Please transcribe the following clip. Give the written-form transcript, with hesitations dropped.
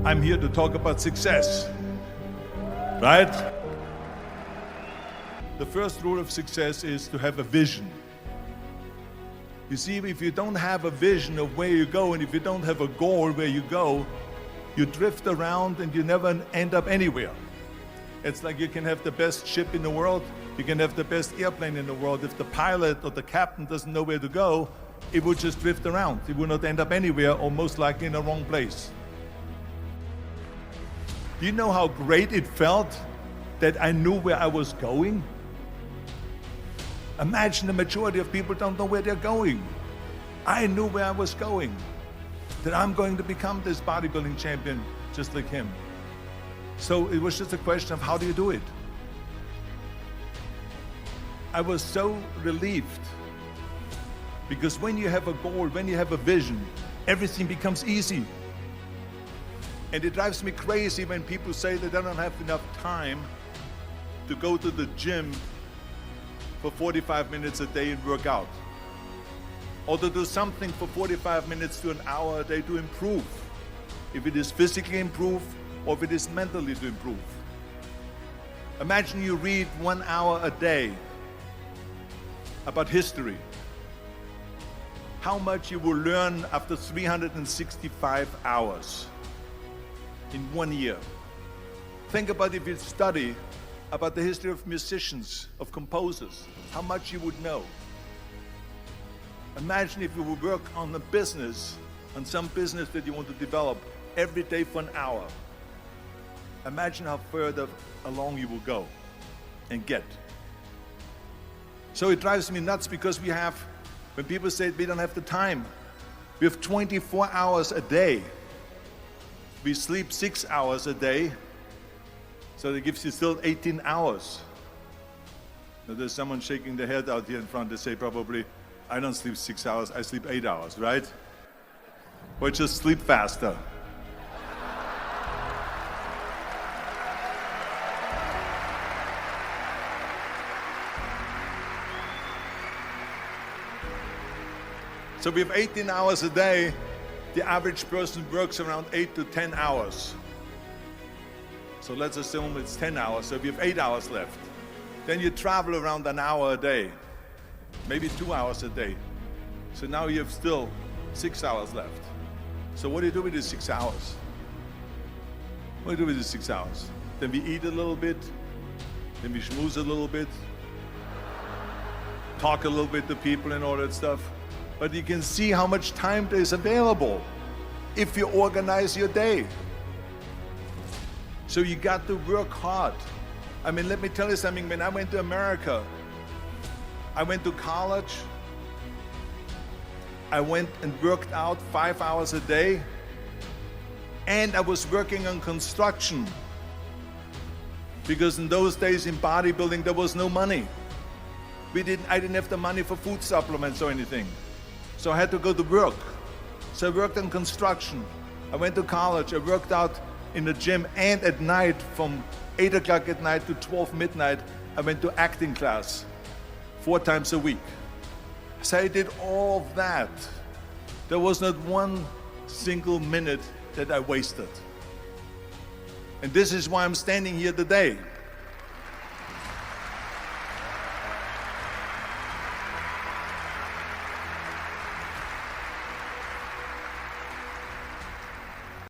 I'm here to talk about success, right? The first rule of success is to have a vision. You see, if you don't have a vision of where you go, and if you don't have a goal where you go, you drift around and you never end up anywhere. It's like you can have the best ship in the world, you can have the best airplane in the world. If the pilot or the captain doesn't know where to go, it would just drift around. It would not end up anywhere, or most likely in the wrong place. Do you know how great it felt that I knew where I was going? Imagine the majority of people don't know where they're going. I knew where I was going, that I'm going to become this bodybuilding champion just like him. So it was just a question of how do you do it? I was so relieved, because when you have a goal, when you have a vision, everything becomes easy. And it drives me crazy when people say that they don't have enough time to go to the gym for 45 minutes a day and work out, or to do something for 45 minutes to an hour a day to improve, if it is physically improve or if it is mentally to improve. Imagine you read 1 hour a day about history. How much you will learn after 365 hours in 1 year. Think about if you study about the history of musicians, of composers, how much you would know. Imagine if you would work on a business, on some business that you want to develop every day for an hour. Imagine how further along you will go and get. So it drives me nuts, because when people say we don't have the time, we have 24 hours a day. We sleep 6 hours a day, so that gives you still 18 hours. Now there's someone shaking their head out here in front. They say probably, I don't sleep 6 hours, I sleep 8 hours, right? Or just sleep faster. So we have 18 hours a day. The average person works around 8 to 10 hours. So let's assume it's 10 hours, so we have 8 hours left. Then you travel around an hour a day, maybe 2 hours a day. So now you have still 6 hours left. So what do you do with these 6 hours? What do you do with these 6 hours? Then we eat a little bit, then we schmooze a little bit, talk a little bit to people and all that stuff. But you can see how much time there is available if you organize your day. So you got to work hard. I mean, let me tell you something. When I went to America, I went to college. I went and worked out 5 hours a day. And I was working on construction. Because in those days in bodybuilding, there was no money. I didn't have the money for food supplements or anything. So I had to go to work. So I worked on construction. I went to college. I worked out in the gym, and at night from 8 o'clock at night to 12 midnight, I went to acting class 4 times a week. So I did all of that. There was not one single minute that I wasted. And this is why I'm standing here today.